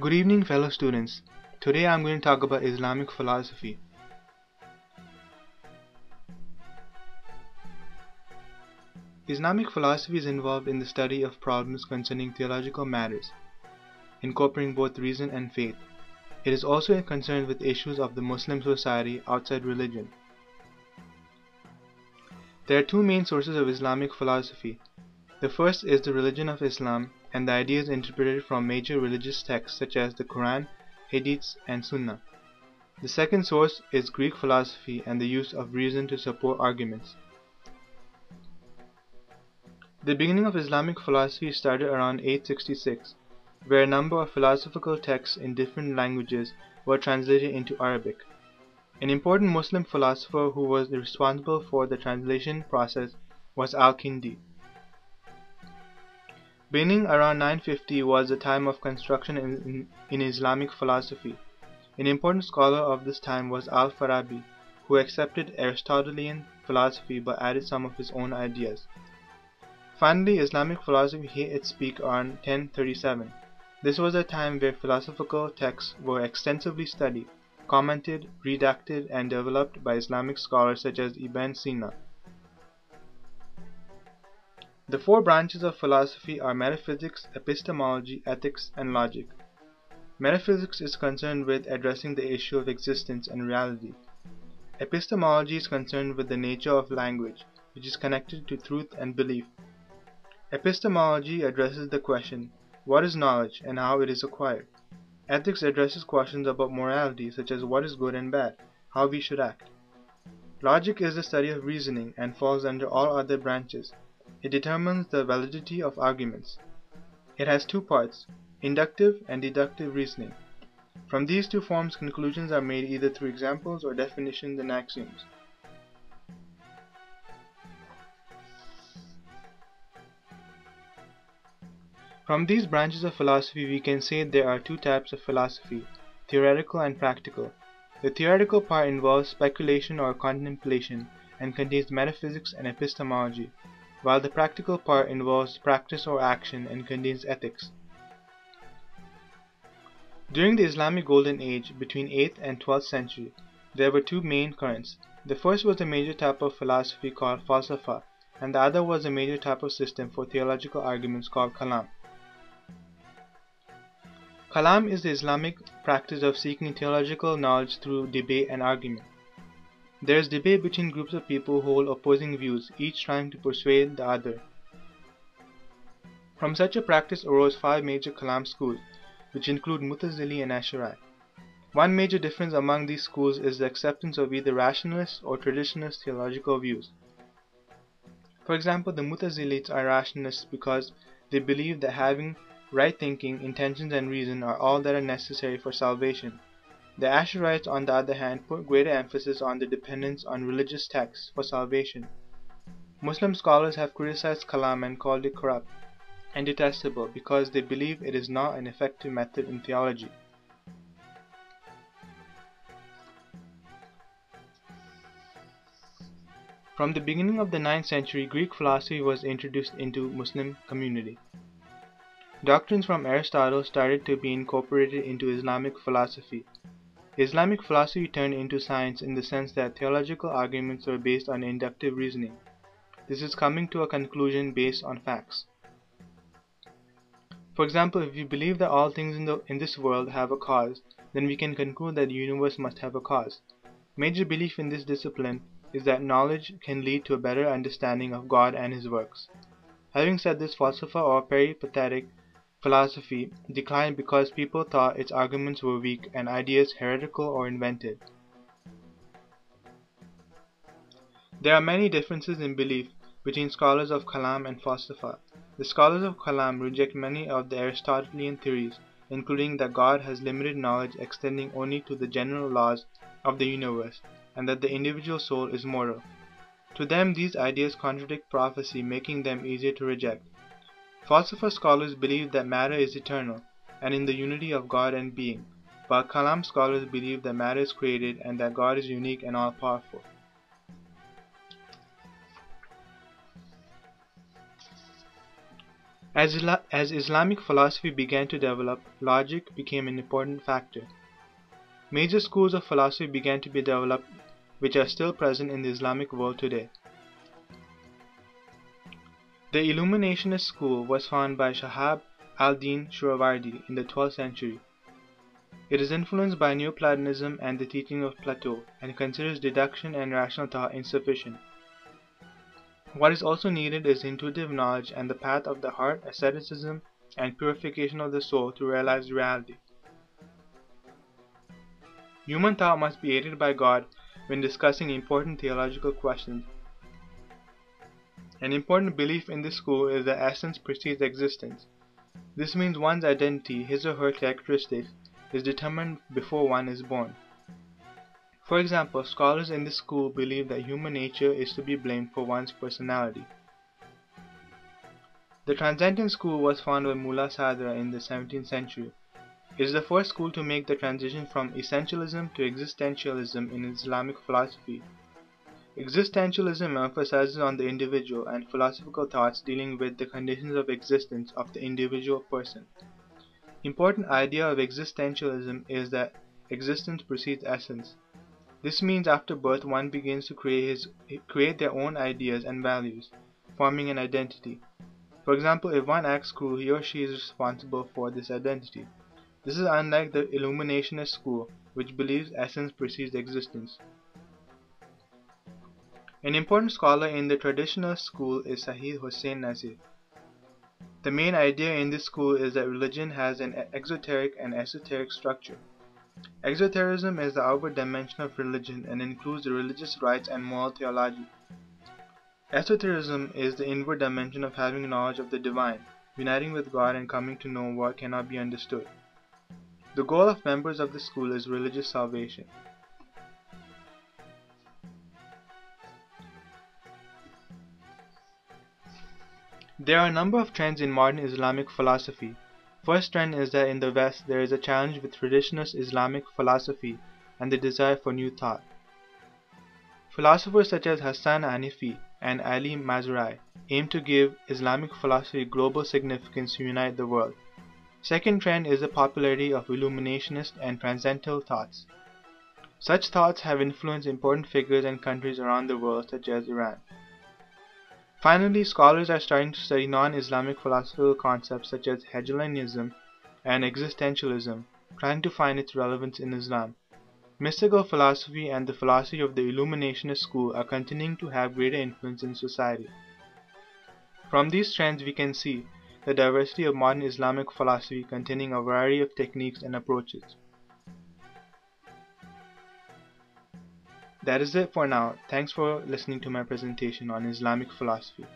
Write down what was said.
Good evening, fellow students. Today I'm going to talk about Islamic philosophy. Islamic philosophy is involved in the study of problems concerning theological matters, incorporating both reason and faith. It is also concerned with issues of the Muslim society outside religion. There are two main sources of Islamic philosophy. The first is the religion of Islam and the ideas interpreted from major religious texts such as the Quran, Hadiths, and Sunnah. The second source is Greek philosophy and the use of reason to support arguments. The beginning of Islamic philosophy started around 866, where a number of philosophical texts in different languages were translated into Arabic. An important Muslim philosopher who was responsible for the translation process was Al-Kindi. Beginning around 950 was the time of construction in Islamic philosophy. An important scholar of this time was Al-Farabi, who accepted Aristotelian philosophy but added some of his own ideas. Finally, Islamic philosophy hit its peak around 1037. This was a time where philosophical texts were extensively studied, commented, redacted, and developed by Islamic scholars such as Ibn Sina. The four branches of philosophy are metaphysics, epistemology, ethics, and logic. Metaphysics is concerned with addressing the issue of existence and reality. Epistemology is concerned with the nature of language, which is connected to truth and belief. Epistemology addresses the question, what is knowledge and how it is acquired? Ethics addresses questions about morality, such as what is good and bad, how we should act. Logic is the study of reasoning and falls under all other branches. It determines the validity of arguments. It has two parts, inductive and deductive reasoning. From these two forms, conclusions are made either through examples or definitions and axioms. From these branches of philosophy, we can say there are two types of philosophy, theoretical and practical. The theoretical part involves speculation or contemplation and contains metaphysics and epistemology, while the practical part involves practice or action and contains ethics. During the Islamic Golden Age, between 8th and 12th century, there were two main currents. The first was a major type of philosophy called falsafa, and the other was a major type of system for theological arguments called kalam. Kalam is the Islamic practice of seeking theological knowledge through debate and argument. There is debate between groups of people who hold opposing views, each trying to persuade the other. From such a practice arose five major kalam schools, which include Mutazili and Ash'ari. One major difference among these schools is the acceptance of either rationalist or traditionalist theological views. For example, the Mutazilites are rationalists because they believe that having right thinking, intentions, and reason are all that are necessary for salvation. The Ash'arites, on the other hand, put greater emphasis on the dependence on religious texts for salvation. Muslim scholars have criticized kalam and called it corrupt and detestable because they believe it is not an effective method in theology. From the beginning of the 9th century, Greek philosophy was introduced into Muslim community. Doctrines from Aristotle started to be incorporated into Islamic philosophy. Islamic philosophy turned into science in the sense that theological arguments were based on inductive reasoning. This is coming to a conclusion based on facts. For example, if we believe that all things in this world have a cause, then we can conclude that the universe must have a cause. Major belief in this discipline is that knowledge can lead to a better understanding of God and His works. Having said this, falsafa or peripatetic philosophy declined because people thought its arguments were weak and ideas heretical or invented. There are many differences in belief between scholars of kalam and falsafa. The scholars of kalam reject many of the Aristotelian theories, including that God has limited knowledge extending only to the general laws of the universe, and that the individual soul is mortal. To them, these ideas contradict prophecy, making them easier to reject. Falsafa scholars believe that matter is eternal, and in the unity of God and being, while kalam scholars believe that matter is created and that God is unique and all-powerful. As Islamic philosophy began to develop, logic became an important factor. Major schools of philosophy began to be developed, which are still present in the Islamic world today. The Illuminationist school was founded by Shahab al-Din Suhrawardi in the 12th century. It is influenced by Neoplatonism and the teaching of Plato, and considers deduction and rational thought insufficient. What is also needed is intuitive knowledge and the path of the heart, asceticism, and purification of the soul to realize reality. Human thought must be aided by God when discussing important theological questions. An important belief in this school is that essence precedes existence. This means one's identity, his or her characteristics, is determined before one is born. For example, scholars in this school believe that human nature is to be blamed for one's personality. The Transcendent school was founded by Mullah Sadra in the 17th century. It is the first school to make the transition from essentialism to existentialism in Islamic philosophy. Existentialism emphasizes on the individual and philosophical thoughts dealing with the conditions of existence of the individual person. Important idea of existentialism is that existence precedes essence. This means after birth one begins to create their own ideas and values, forming an identity. For example, if one acts cruel, he or she is responsible for this identity. This is unlike the Illuminationist school, which believes essence precedes existence. An important scholar in the traditional school is Sahih Hussain Nasir. The main idea in this school is that religion has an exoteric and esoteric structure. Exotericism is the outward dimension of religion and includes the religious rites and moral theology. Esotericism is the inward dimension of having knowledge of the divine, uniting with God and coming to know what cannot be understood. The goal of members of the school is religious salvation. There are a number of trends in modern Islamic philosophy. First trend is that in the West there is a challenge with traditionalist Islamic philosophy and the desire for new thought. Philosophers such as Hassan Hanifi and Ali Mazrui aim to give Islamic philosophy global significance to unite the world. Second trend is the popularity of Illuminationist and Transcendental thoughts. Such thoughts have influenced important figures and countries around the world such as Iran. Finally, scholars are starting to study non-Islamic philosophical concepts such as Hegelianism and existentialism, trying to find its relevance in Islam. Mystical philosophy and the philosophy of the Illuminationist school are continuing to have greater influence in society. From these trends we can see the diversity of modern Islamic philosophy containing a variety of techniques and approaches. That is it for now. Thanks for listening to my presentation on Islamic philosophy.